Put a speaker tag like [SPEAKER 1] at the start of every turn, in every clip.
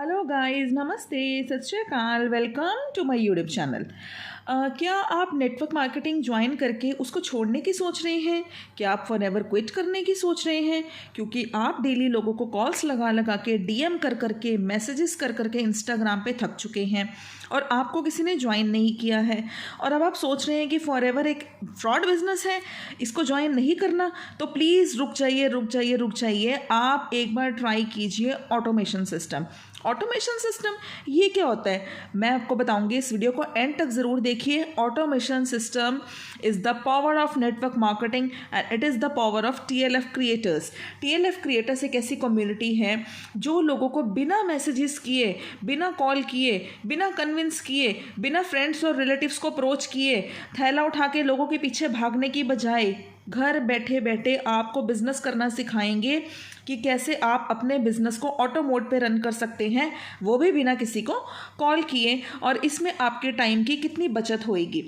[SPEAKER 1] Hello guys, नमस्ते, Sat Shri Akal, welcome to my YouTube channel. क्या आप नेटवर्क मार्केटिंग ज्वाइन करके उसको छोड़ने की सोच रहे हैं? क्या आप फॉर एवर क्विट करने की सोच रहे हैं? क्योंकि आप डेली लोगों को कॉल्स लगा लगा के, डीएम कर करके, मैसेजेस कर करके इंस्टाग्राम पे थक चुके हैं और आपको किसी ने ज्वाइन नहीं किया है और अब आप सोच रहे हैं कि फॉर एवर एक फ्रॉड बिजनेस है, इसको ज्वाइन नहीं करना। तो प्लीज़ रुक जाइए, रुक जाइए, रुक जाइए। आप एक बार ट्राई कीजिए ऑटोमेशन सिस्टम। ऑटोमेशन सिस्टम ये क्या होता है, मैं आपको बताऊंगी। इस वीडियो को एंड तक ज़रूर देखिए। Automation system is the power of network marketing and it is the power of TLF creators. TLF creators एक ऐसी कम्युनिटी है जो लोगों को बिना मैसेजेस किए, बिना कॉल किए, बिना कन्विंस किए, बिना फ्रेंड्स और रिलेटिव्स को अप्रोच किए, थैला उठा के लोगों के पीछे भागने की बजाय घर बैठे बैठे आपको बिजनेस करना सिखाएंगे कि कैसे आप अपने बिजनेस को ऑटो मोड पे रन कर सकते हैं, वो भी बिना किसी को कॉल किए। और इसमें आपके टाइम की कितनी बचत होएगी।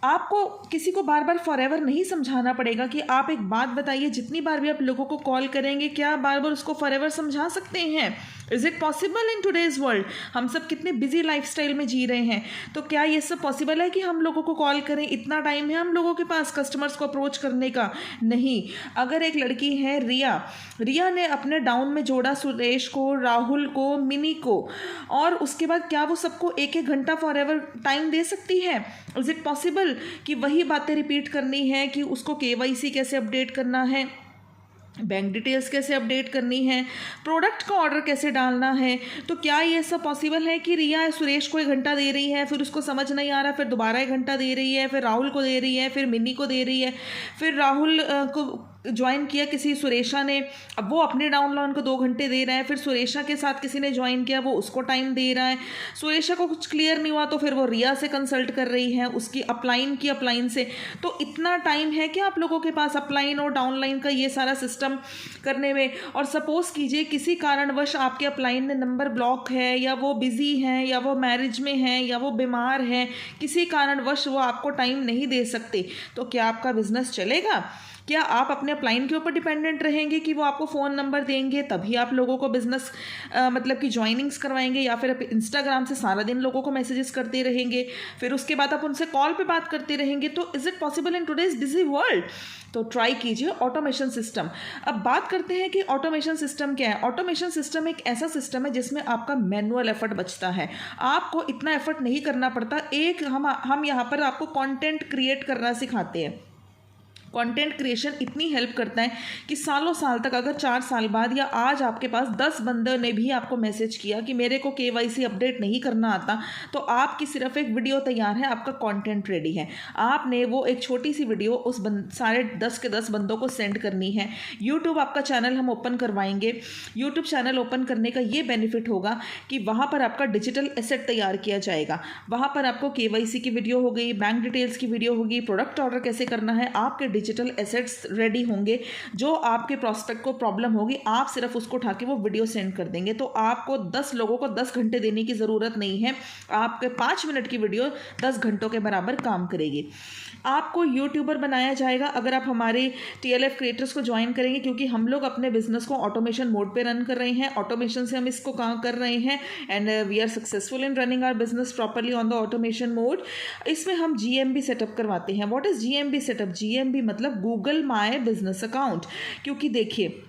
[SPEAKER 1] आपको किसी को बार बार फॉरएवर नहीं समझाना पड़ेगा कि आप एक बात बताइए, जितनी बार भी आप लोगों को कॉल करेंगे, क्या बार बार उसको फॉरएवर समझा सकते हैं? Is it possible in today's world? हम सब कितने बिजी लाइफस्टाइल में जी रहे हैं, तो क्या ये सब पॉसिबल है कि हम लोगों को कॉल करें? इतना टाइम है हम लोगों के पास कस्टमर्स को अप्रोच करने का? नहीं। अगर एक लड़की है रिया ने अपने डाउन में जोड़ा सुरेश को, राहुल को, मिनी को, और उसके बाद क्या वो सबको एक एक घंटा फॉर एवर टाइम दे सकती है? इज़ इट पॉसिबल कि वही बातें रिपीट करनी है कि उसको केवाईसी कैसे अपडेट करना है, बैंक डिटेल्स कैसे अपडेट करनी है, प्रोडक्ट का ऑर्डर कैसे डालना है? तो क्या ये सब पॉसिबल है कि रिया सुरेश को 1 घंटा दे रही है, फिर उसको समझ नहीं आ रहा, फिर दोबारा 1 घंटा दे रही है, फिर राहुल को दे रही है, फिर मिनी को दे रही है, फिर राहुल को ज्वाइन किया किसी सुरेशा ने, अब वो अपने डाउनलाइन को 2 घंटे दे रहा है, फिर सुरेशा के साथ किसी ने ज्वाइन किया, वो उसको टाइम दे रहा है, सुरेशा को कुछ क्लियर नहीं हुआ तो फिर वो रिया से कंसल्ट कर रही है उसकी अपलाइन से। तो इतना टाइम है कि आप लोगों के पास अपलाइन और डाउनलाइन का ये सारा सिस्टम करने में? और सपोज कीजिए किसी कारणवश आपके अपलाइन में नंबर ब्लॉक है, या वो बिजी हैं, या वो मैरिज में हैं, या वो बीमार हैं, किसी कारणवश वो आपको टाइम नहीं दे सकते, तो क्या आपका बिजनेस चलेगा? क्या आप अपने अपलाइन के ऊपर डिपेंडेंट रहेंगे कि वो आपको फ़ोन नंबर देंगे तभी आप लोगों को बिजनेस मतलब कि ज्वाइनिंग्स करवाएंगे, या फिर आप इंस्टाग्राम से सारा दिन लोगों को मैसेजेस करते रहेंगे, फिर उसके बाद आप उनसे कॉल पे बात करते रहेंगे? तो is it possible in today's busy world? तो ट्राई कीजिए ऑटोमेशन सिस्टम। अब बात करते हैं कि ऑटोमेशन सिस्टम क्या है। ऑटोमेशन सिस्टम एक ऐसा सिस्टम है जिसमें आपका मैनुअल एफर्ट बचता है, आपको इतना एफर्ट नहीं करना पड़ता। एक हम यहाँ पर आपको कंटेंट क्रिएट करना सिखाते हैं। कंटेंट क्रिएशन इतनी हेल्प करता है कि सालों साल तक, अगर 4 साल बाद या आज आपके पास 10 बंदों ने भी आपको मैसेज किया कि मेरे को केवाईसी अपडेट नहीं करना आता, तो आपकी सिर्फ एक वीडियो तैयार है, आपका कंटेंट रेडी है। आपने वो एक छोटी सी वीडियो उस सारे 10 के 10 बंदों को सेंड करनी है। यूट्यूब आपका चैनल हम ओपन करवाएंगे। यूट्यूब चैनल ओपन करने का ये बेनिफिट होगा कि वहाँ पर आपका डिजिटल एसेट तैयार किया जाएगा। वहाँ पर आपको केवाईसी की वीडियो हो गई, बैंक डिटेल्स की वीडियो होगी, प्रोडक्ट ऑर्डर कैसे करना है, आपके डिजिटल एसेट्स रेडी होंगे। जो आपके प्रोस्पेक्ट को प्रॉब्लम होगी, आप सिर्फ उसको उठा के वो वीडियो सेंड कर देंगे। तो आपको 10 लोगों को 10 घंटे देने की ज़रूरत नहीं है। आपके 5 मिनट की वीडियो 10 घंटों के बराबर काम करेगी। आपको यूट्यूबर बनाया जाएगा अगर आप हमारे टीएलएफ क्रिएटर्स को ज्वाइन करेंगे, क्योंकि हम लोग अपने बिजनेस को ऑटोमेशन मोड पे रन कर रहे हैं। ऑटोमेशन से हम इसको काम कर रहे हैं and we are successful in running our business properly on the automation mode. इसमें हम जीएमबी सेटअप करवाते हैं। What is GMB setup? GMB मतलब गूगल माय बिजनेस अकाउंट। क्योंकि देखिए,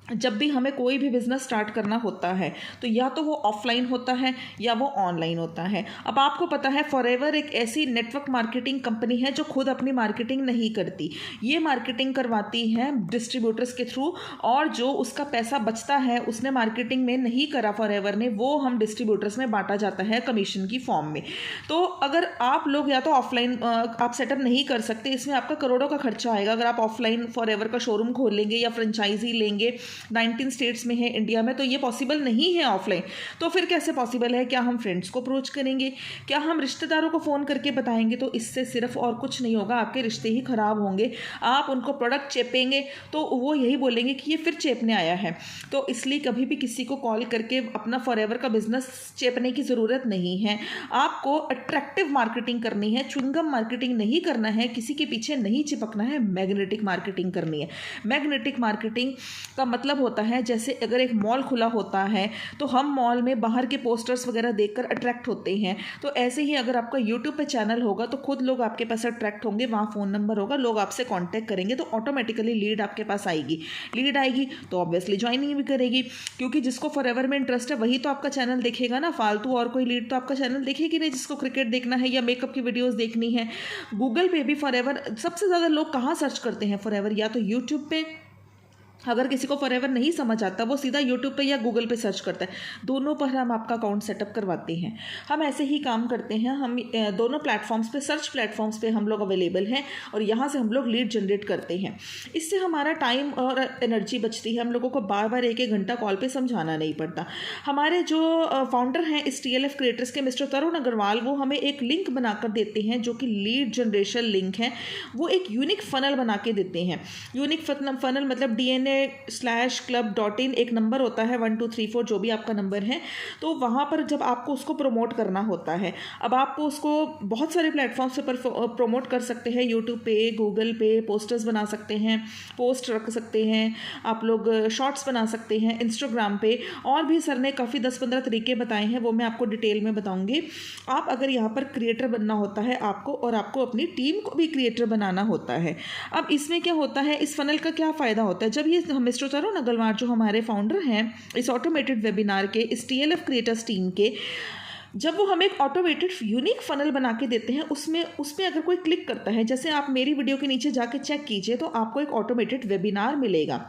[SPEAKER 1] जब भी हमें कोई भी बिज़नेस स्टार्ट करना होता है तो या तो वो ऑफलाइन होता है या वो ऑनलाइन होता है। अब आपको पता है फॉरएवर एक ऐसी नेटवर्क मार्केटिंग कंपनी है जो खुद अपनी मार्केटिंग नहीं करती, ये मार्केटिंग करवाती है डिस्ट्रीब्यूटर्स के थ्रू, और जो उसका पैसा बचता है उसने मार्केटिंग में नहीं करा फॉरएवर ने, वो हम डिस्ट्रीब्यूटर्स में बांटा जाता है कमीशन की फॉर्म में। तो अगर आप लोग या तो ऑफलाइन आप सेटअप नहीं कर सकते, इसमें आपका करोड़ों का खर्चा आएगा। अगर आप ऑफलाइन फॉरएवर का शोरूम खोलेंगे या फ्रेंचाइजी लेंगे, 19 स्टेट्स में है इंडिया में, तो ये पॉसिबल नहीं है ऑफलाइन। तो फिर कैसे पॉसिबल है? क्या हम फ्रेंड्स को अप्रोच करेंगे? क्या हम रिश्तेदारों को फ़ोन करके बताएंगे? तो इससे सिर्फ और कुछ नहीं होगा, आपके रिश्ते ही खराब होंगे। आप उनको प्रोडक्ट चेपेंगे तो वो यही बोलेंगे कि ये फिर चेपने आया है। तो इसलिए कभी भी किसी को कॉल करके अपना फॉरएवर का बिजनेस चेपने की ज़रूरत नहीं है। आपको अट्रैक्टिव मार्केटिंग करनी है, च्युइंगम मार्केटिंग नहीं करना है, किसी के पीछे नहीं चिपकना है, मैग्नेटिक मार्केटिंग करनी है। मैग्नेटिक मार्केटिंग का मतलब मतलब होता है जैसे अगर एक मॉल खुला होता है तो हम मॉल में बाहर के पोस्टर्स वगैरह देखकर अट्रैक्ट होते हैं, तो ऐसे ही अगर आपका यूट्यूब पे चैनल होगा तो खुद लोग आपके पास अट्रैक्ट होंगे, वहाँ फ़ोन नंबर होगा, लोग आपसे कांटेक्ट करेंगे तो ऑटोमेटिकली लीड आपके पास आएगी। लीड आएगी तो ऑब्वियसली ज्वाइनिंग भी करेगी, क्योंकि जिसको फॉरएवर में इंटरेस्ट है वही तो आपका चैनल देखेगा ना, फालतू और कोई लीड तो आपका चैनल देखेगी नहीं। जिसको क्रिकेट देखना है या मेकअप की वीडियोज़ देखनी है, गूगल पे भी फॉरएवर सबसे ज़्यादा लोग कहाँ सर्च करते हैं फॉरएवर, या तो यूट्यूब पे। अगर किसी को फॉरएवर नहीं समझ आता वो सीधा यूट्यूब पे या गूगल पे सर्च करता है, दोनों पर हम आपका अकाउंट सेटअप करवाते हैं। हम ऐसे ही काम करते हैं, हम दोनों प्लेटफॉर्म्स पे, सर्च प्लेटफॉर्म्स पे हम लोग अवेलेबल हैं और यहाँ से हम लोग लीड जनरेट करते हैं। इससे हमारा टाइम और एनर्जी बचती है, हम लोगों को बार बार एक एक घंटा कॉल पर समझाना नहीं पड़ता। हमारे जो फाउंडर हैं इस TLF क्रिएटर्स के, मिस्टर तरुण अग्रवाल, वो हमें एक लिंक बनाकर देते हैं जो कि लीड जनरेशन लिंक है। वो एक यूनिक फनल बना के देते हैं। यूनिक फनल मतलब DNA/club.in एक नंबर होता है 1 2 3 4 जो भी आपका नंबर है, तो वहाँ पर जब आपको उसको प्रमोट करना होता है, अब आपको उसको बहुत सारे प्लेटफॉर्म्स पर प्रमोट कर सकते हैं, यूट्यूब पे, गूगल पे, पोस्टर्स बना सकते हैं, पोस्ट रख सकते हैं, आप लोग शॉर्ट्स बना सकते हैं, इंस्टाग्राम पे, और भी सर ने काफ़ी 10-15 तरीके बताए हैं, वो मैं आपको डिटेल में बताऊँगी। आप अगर यहाँ पर क्रिएटर बनना होता है आपको, और आपको अपनी टीम को भी क्रिएटर बनाना होता है। अब इसमें क्या होता है, इस फनल का क्या फ़ायदा होता है, जब ये मिस्टर तरुण अग्रवाल जो हमारे फाउंडर हैं इस ऑटोमेटेड वेबिनार के, इस TLF क्रिएटर्स टीम के, जब वो हमें एक ऑटोमेटेड यूनिक फनल बना के देते हैं, उसमें अगर कोई क्लिक करता है, जैसे आप मेरी वीडियो के नीचे जाके चेक कीजिए तो आपको एक ऑटोमेटेड वेबिनार मिलेगा,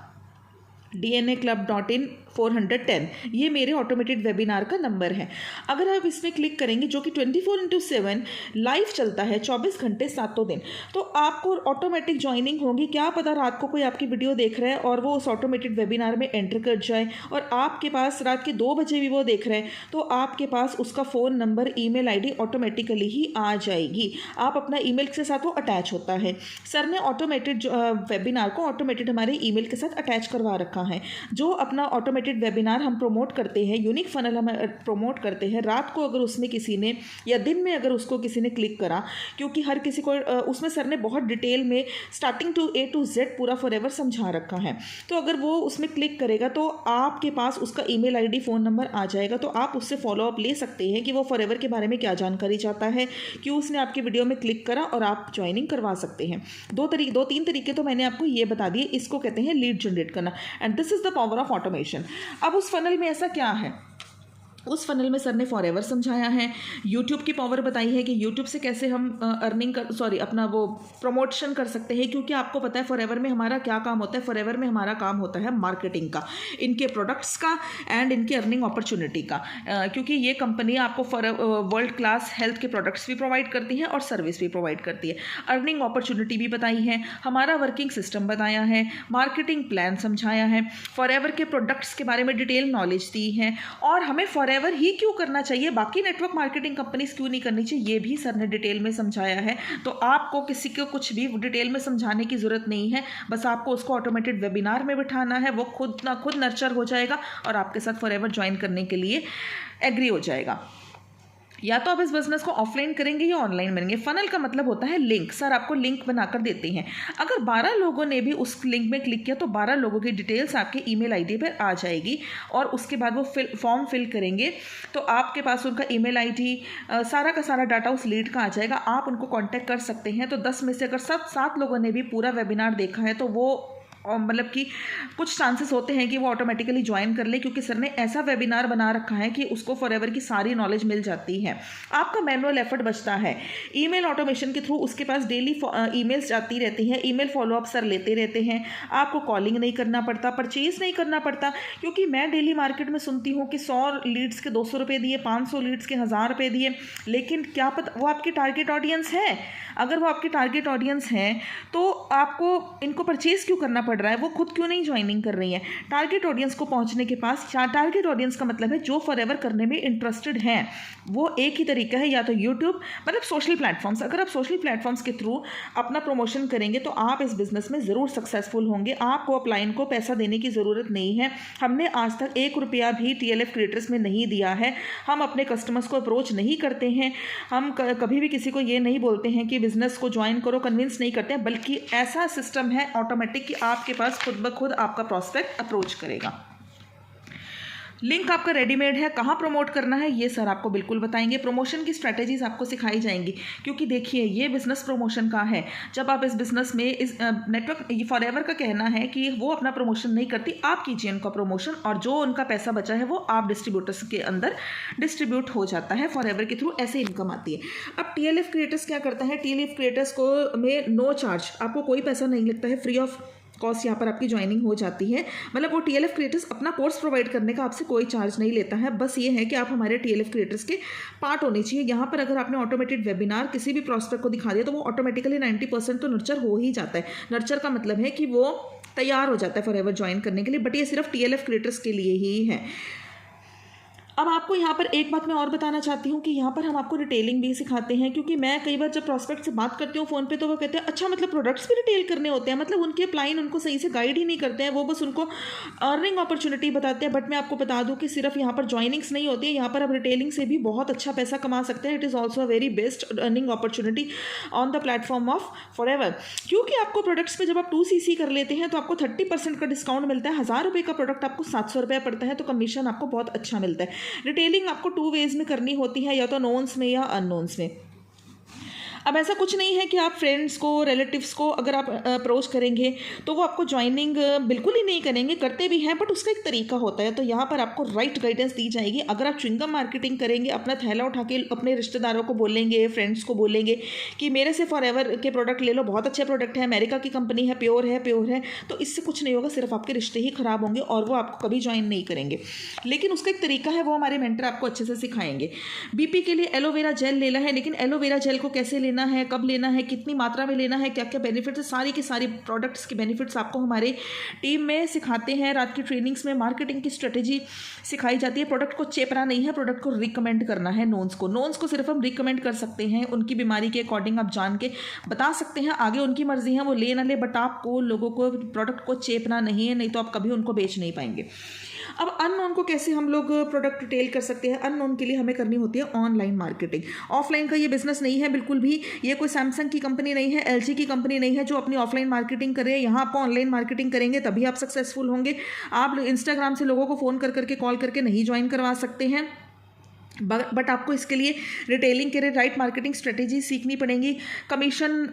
[SPEAKER 1] DNA/club.in 410, ये मेरे ऑटोमेटेड वेबिनार का नंबर है। अगर आप इसमें क्लिक करेंगे, जो कि 24/7 लाइव चलता है, 24 घंटे 7 दिन, तो आपको ऑटोमेटिक ज्वाइनिंग होगी। क्या पता रात को कोई आपकी वीडियो देख रहा है और वो उस ऑटोमेटेड वेबिनार में एंटर कर जाए और आपके पास रात के 2 बजे भी वो देख रहे हैं, तो आपके पास उसका phone number, email ID automatically ही आ जाएगी। आप अपना ईमेल के साथ वो अटैच होता है। सर ने ऑटोमेटेड वेबिनार को ऑटोमेटेड हमारे ईमेल के साथ अटैच करवा रखा है। जो अपना ऑटोमेटेड वेबिनार हम प्रमोट करते हैं, यूनिक फनल हम प्रमोट करते हैं, रात को अगर उसमें किसी ने या दिन में अगर उसको किसी ने क्लिक करा, क्योंकि हर किसी को उसमें सर ने बहुत डिटेल में starting to A to Z पूरा फॉरएवर समझा रखा है, तो अगर वो उसमें क्लिक करेगा तो आपके पास उसका ईमेल आईडी, फ़ोन नंबर आ जाएगा, तो आप उससे फॉलोअप ले सकते हैं कि वो फॉरएवर के बारे में क्या जानकारी चाहता है, क्यों उसने आपकी वीडियो में क्लिक करा, और आप ज्वाइनिंग करवा सकते हैं। 2-3 तरीके तो मैंने आपको ये बता दिए, इसको कहते हैं लीड जनरेट करना, and this is the power of automation. अब उस फनल में ऐसा क्या है, उस फनल में सर ने फॉरएवर समझाया है, यूट्यूब की पावर बताई है कि यूट्यूब से कैसे हम अपना वो प्रमोशन कर सकते हैं, क्योंकि आपको पता है फॉरएवर में हमारा क्या काम होता है। फॉरएवर में हमारा काम होता है मार्केटिंग का, इनके प्रोडक्ट्स का एंड इनके अर्निंग अपॉर्चुनिटी का, क्योंकि ये कंपनी आपको वर्ल्ड क्लास हेल्थ के प्रोडक्ट्स भी प्रोवाइड करती है और सर्विस भी प्रोवाइड करती है। अर्निंग अपॉर्चुनिटी भी बताई है, हमारा वर्किंग सिस्टम बताया है, मार्केटिंग प्लान समझाया है, फॉरएवर के प्रोडक्ट्स के बारे में डिटेल नॉलेज दी है, और हमें फॉरएवर ही क्यों करना चाहिए, बाकी नेटवर्क मार्केटिंग कंपनीज क्यों नहीं करनी चाहिए, ये भी सर ने डिटेल में समझाया है। तो आपको किसी को कुछ भी डिटेल में समझाने की ज़रूरत नहीं है, बस आपको उसको ऑटोमेटेड वेबिनार में बिठाना है, वो खुद नर्चर हो जाएगा और आपके साथ फॉरएवर ज्वाइन करने के लिए एग्री हो जाएगा। या तो आप इस बिजनेस को ऑफलाइन करेंगे या ऑनलाइन करेंगे। फनल का मतलब होता है लिंक, सर आपको लिंक बनाकर देते हैं। अगर 12 लोगों ने भी उस लिंक में क्लिक किया तो 12 लोगों की डिटेल्स आपके ईमेल आईडी पर आ जाएगी, और उसके बाद वो फॉर्म फिल करेंगे तो आपके पास उनका ईमेल आईडी, सारा का सारा डाटा उस लीड का आ जाएगा। आप उनको कॉन्टैक्ट कर सकते हैं। तो 10 में से अगर 7 लोगों ने भी पूरा वेबिनार देखा है तो वो मतलब कि कुछ चांसेस होते हैं कि वो ऑटोमेटिकली ज्वाइन कर ले, क्योंकि सर ने ऐसा वेबिनार बना रखा है कि उसको फॉरएवर की सारी नॉलेज मिल जाती है। आपका मैनुअल एफर्ट बचता है। ईमेल ऑटोमेशन के थ्रू उसके पास डेली ईमेल्स जाती रहती हैं, ईमेल फॉलोअप सर लेते रहते हैं। आपको कॉलिंग नहीं करना पड़ता, परचेज नहीं करना पड़ता, क्योंकि मैं डेली मार्केट में सुनती हूँ कि 100 लीड्स के 200 रुपये दिए, 500 लीड्स के 1000 रुपये दिए, लेकिन क्या पता वो आपकी टारगेट ऑडियंस है। अगर वो आपकी टारगेट ऑडियंस है तो आपको इनको परचेज क्यों करना पड़ रहा है, वो खुद क्यों नहीं ज्वाइनिंग कर रही है। टारगेट ऑडियंस को पहुंचने के पास, टारगेट ऑडियंस का मतलब है जो फॉरएवर करने में इंटरेस्टेड हैं। वो एक ही तरीका है, या तो यूट्यूब, मतलब सोशल प्लेटफॉर्म्स। अगर आप सोशल प्लेटफॉर्म्स के थ्रू अपना प्रमोशन करेंगे तो आप इस बिजनेस में ज़रूर सक्सेसफुल होंगे। आपको अपलाइन को पैसा देने की ज़रूरत नहीं है। हमने आज तक 1 रुपया भी TLF क्रिएटर्स में नहीं दिया है। हम अपने कस्टमर्स को अप्रोच नहीं करते हैं। हम कभी भी किसी को ये नहीं बोलते हैं कि बिज़नेस को ज्वाइन करो, कन्विंस नहीं करते हैं, बल्कि ऐसा सिस्टम है ऑटोमेटिक कि आप आपके पास खुद ब खुद आपका प्रॉस्पेक्ट अप्रोच करेगा। लिंक आपका रेडीमेड है, कहाँ प्रमोट करना है ये सर आपको बिल्कुल बताएंगे। प्रमोशन की स्ट्रैटेजीज आपको सिखाई जाएंगी, क्योंकि देखिए ये बिजनेस प्रमोशन का है। जब आप इस बिजनेस में इस नेटवर्क फॉरएवर का कहना है कि वो अपना प्रमोशन नहीं करती, आप कीजिए उनका प्रमोशन, और जो उनका पैसा बचा है वो आप डिस्ट्रीब्यूटर्स के अंदर डिस्ट्रीब्यूट हो जाता है। फॉरएवर के थ्रू ऐसे इनकम आती है। अब TLF क्रिएटर्स क्या करता है, TLF क्रिएटर्स को में नो चार्ज, आपको कोई पैसा नहीं लगता है, फ्री ऑफ कॉस्ट यहाँ पर आपकी ज्वाइनिंग हो जाती है। मतलब वो TLF क्रिएटर्स अपना कोर्स प्रोवाइड करने का आपसे कोई चार्ज नहीं लेता है, बस ये है कि आप हमारे TLF क्रिएटर्स के पार्ट होने चाहिए। यहाँ पर अगर आपने ऑटोमेटेड वेबिनार किसी भी प्रॉस्पेक्ट को दिखा दिया तो वो ऑटोमेटिकली 90% तो नर्चर हो ही जाता है। नर्चर का मतलब है कि वो तैयार हो जाता है फॉरएवर ज्वाइन करने के लिए, बट ये सिर्फ TLF क्रिएटर्स के लिए ही है। अब आपको यहाँ पर एक बात मैं और बताना चाहती हूँ कि यहाँ पर हम आपको रिटेलिंग भी सिखाते हैं, क्योंकि मैं कई बार जब प्रॉस्पेक्ट से बात करती हूँ फ़ोन पे तो वो कहते हैं अच्छा मतलब प्रोडक्ट्स भी रिटेल करने होते हैं। मतलब उनके क्लाइंट उनको सही से गाइड ही नहीं करते हैं, वो बस उनको अर्निंग अपॉर्चुनिटी बताते हैं। बट मैं आपको बता दूँ कि सिर्फ यहाँ पर ज्वाइनिंग्स नहीं होती है, यहाँ पर आप रिटेलिंग से भी बहुत अच्छा पैसा कमा सकते हैं। It is also a very best earning opportunity on the platform of forever, क्योंकि आपको प्रोडक्ट्स पे जब आप 2cc कर लेते हैं तो आपको 30% का डिस्काउंट मिलता है। 1000 रुपये का प्रोडक्ट आपको 700 रुपये पड़ता है, तो कमीशन आपको बहुत अच्छा मिलता है। रिटेलिंग आपको 2 वेज में करनी होती है, या तो नोन्स में या अननोन्स में। अब ऐसा कुछ नहीं है कि आप फ्रेंड्स को, रिलेटिव्स को अगर आप अप्रोच करेंगे तो वो आपको ज्वाइनिंग बिल्कुल ही नहीं करेंगे, करते भी हैं बट उसका एक तरीका होता है। तो यहाँ पर आपको राइट गाइडेंस दी जाएगी। अगर आप च्युइंगम मार्केटिंग करेंगे, अपना थैला उठा के अपने रिश्तेदारों को बोलेंगे, फ्रेंड्स को बोलेंगे कि मेरे से फॉरएवर के प्रोडक्ट ले लो, बहुत अच्छे प्रोडक्ट है, अमेरिका की कंपनी है, प्योर है, तो इससे कुछ नहीं होगा, सिर्फ आपके रिश्ते ही खराब होंगे और वो आपको कभी ज्वाइन नहीं करेंगे। लेकिन उसका एक तरीका है, वो हमारे मेंटर आपको अच्छे से सिखाएंगे। BP के लिए एलोवेरा जेल लेना है, लेकिन एलोवेरा जेल को कैसे लेना है, कब लेना है, कितनी मात्रा में लेना है, क्या क्या बेनिफिट्स है, सारी की सारी प्रोडक्ट्स के बेनिफिट्स आपको हमारे टीम में सिखाते हैं। रात की ट्रेनिंग्स में मार्केटिंग की स्ट्रेटेजी सिखाई जाती है। प्रोडक्ट को चेपना नहीं है, प्रोडक्ट को रिकमेंड करना है। नोन्स को सिर्फ हम रिकमेंड कर सकते हैं, उनकी बीमारी के अकॉर्डिंग आप जान के बता सकते हैं। आगे उनकी मर्जी है, वो ले ना ले, बट आपको लोगों को प्रोडक्ट को चेपना नहीं है, नहीं तो आप कभी उनको बेच नहीं पाएंगे। अब अननोन को कैसे हम लोग प्रोडक्ट रिटेल कर सकते हैं, अननोन के लिए हमें करनी होती है ऑनलाइन मार्केटिंग। ऑफलाइन का ये बिजनेस नहीं है बिल्कुल भी, ये कोई सैमसंग की कंपनी नहीं है, LG की कंपनी नहीं है जो अपनी ऑफलाइन मार्केटिंग करे। यहाँ आपको ऑनलाइन मार्केटिंग करेंगे तभी आप सक्सेसफुल होंगे। आप इंस्टाग्राम से लोगों को फ़ोन कर करके, कॉल करके नहीं ज्वाइन करवा सकते हैं, बट आपको इसके लिए रिटेलिंग के लिए राइट मार्केटिंग स्ट्रेटेजी सीखनी पड़ेगी। कमीशन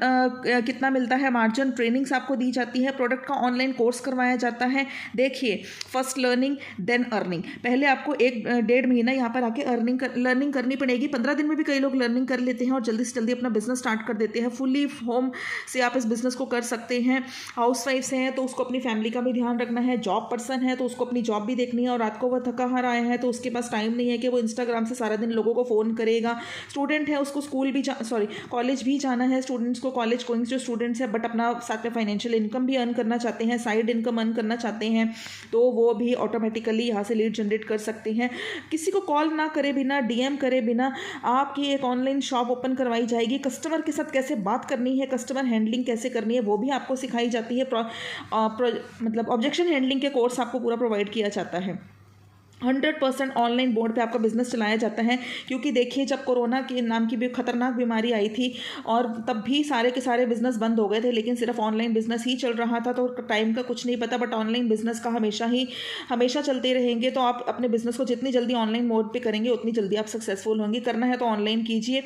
[SPEAKER 1] कितना मिलता है, मार्जिन, ट्रेनिंग्स आपको दी जाती है, प्रोडक्ट का ऑनलाइन कोर्स करवाया जाता है। देखिए, फर्स्ट लर्निंग देन अर्निंग। पहले आपको 1-1.5 महीना यहाँ पर आके लर्निंग करनी पड़ेगी। 15 दिन में भी कई लोग लर्निंग कर लेते हैं और जल्दी से जल्दी अपना बिजनेस स्टार्ट कर देते हैं। फुली होम से आप इस बिजनेस को कर सकते हैं। हाउस वाइफ हैं तो उसको अपनी फैमिली का भी ध्यान रखना है, जॉब पर्सन है तो उसको अपनी जॉब भी देखनी है, और रात को वह थका हार आया है तो उसके पास टाइम नहीं है कि वो इंस्टाग्राम से सारा दिन लोगों को फ़ोन करेगा। स्टूडेंट है, उसको कॉलेज भी जाना है, स्टूडेंट्स को कॉलेज गोइंग जो स्टूडेंट्स है बट अपना साथ में फाइनेंशियल इनकम भी अर्न करना चाहते हैं, साइड इनकम अर्न करना चाहते हैं, तो वो भी ऑटोमेटिकली यहाँ से लीड जनरेट कर सकते हैं। किसी को कॉल ना करे बिना, DM करे बिना आपकी एक ऑनलाइन शॉप ओपन करवाई जाएगी। कस्टमर के साथ कैसे बात करनी है, कस्टमर हैंडलिंग कैसे करनी है, वो भी आपको सिखाई जाती है। मतलब ऑब्जेक्शन हैंडलिंग के कोर्स आपको पूरा प्रोवाइड किया जाता है। 100% ऑनलाइन बोर्ड पे आपका बिजनेस चलाया जाता है, क्योंकि देखिए जब कोरोना के नाम की भी खतरनाक बीमारी आई थी और तब भी सारे के सारे बिजनेस बंद हो गए थे, लेकिन सिर्फ ऑनलाइन बिजनेस ही चल रहा था, तो टाइम का कुछ नहीं पता। बट ऑनलाइन बिजनेस का हमेशा चलते रहेंगे, तो आप अपने बिजनेस को जितनी जल्दी ऑनलाइन मोड पे करेंगे उतनी जल्दी आप सक्सेसफुल होंगे। करना है तो ऑनलाइन कीजिए।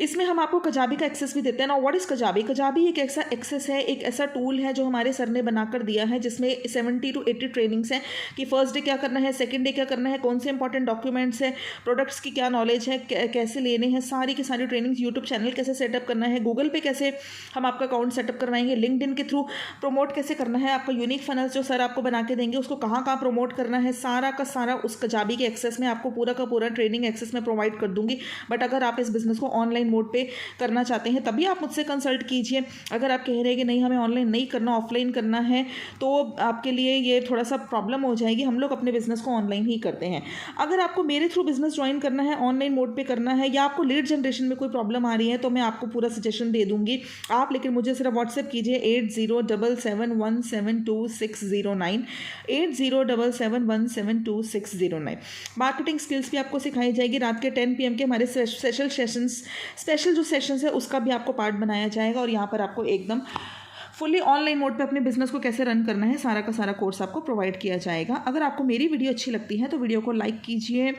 [SPEAKER 1] इसमें हम आपको कजाबी का एक्सेस भी देते हैं ना। What is Kajabi? कजाबी एक ऐसा एक्सेस है, एक ऐसा टूल है जो हमारे सर ने बनाकर दिया है, जिसमें 70 to 80 ट्रेनिंग्स हैं कि फर्स्ट डे क्या करना है, सेकेंड डे क्या करना है, कौन से इंपॉर्टेंट डॉक्यूमेंट्स है, प्रोडक्ट्स की क्या नॉलेज है, कैसे लेने हैं, सारी की सारी ट्रेनिंग्स। यूट्यूब चैनल कैसे सेटअप करना है, गूगल पे कैसे हम आपका अकाउंट सेटअप करवाएंगे, लिंक्डइन के थ्रू प्रमोट कैसे करना है, आपका यूनिक फनल्स जो सर आपको बना के देंगे उसको कहाँ कहाँ प्रमोट करना है, सारा का सारा उस कजाबी के एक्सेस में आपको पूरा का पूरा ट्रेनिंग एक्सेस में प्रोवाइड कर दूंगी। बट अगर आप इस बिजनेस को ऑनलाइन मोड पे करना चाहते हैं तभी आप मुझसे कंसल्ट कीजिए। अगर आप कह रहे हैं कि नहीं हमें ऑनलाइन नहीं करना, ऑफलाइन करना है, तो आपके लिए ये थोड़ा सा प्रॉब्लम हो जाएगी। हम लोग अपने बिजनेस को ऑनलाइन ही करते हैं। अगर आपको मेरे थ्रू बिजनेस ज्वाइन करना है, ऑनलाइन मोड पे करना है, या आपको लीड जनरेशन में कोई प्रॉब्लम आ रही है, तो मैं आपको पूरा सजेशन दे दूंगी। आप लेकिन मुझे सिर्फ व्हाट्सएप कीजिए 8077172609, 8077172609। मार्केटिंग स्किल्स भी आपको सिखाई जाएगी। रात के 10 PM के हमारे स्पेशल जो सेशंस है उसका भी आपको पार्ट बनाया जाएगा, और यहाँ पर आपको एकदम फुली ऑनलाइन मोड पे अपने बिजनेस को कैसे रन करना है, सारा का सारा कोर्स आपको प्रोवाइड किया जाएगा। अगर आपको मेरी वीडियो अच्छी लगती है तो वीडियो को लाइक कीजिए,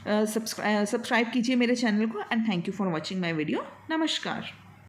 [SPEAKER 1] सब्सक्राइब कीजिए मेरे चैनल को। And thank you for watching my video. नमस्कार।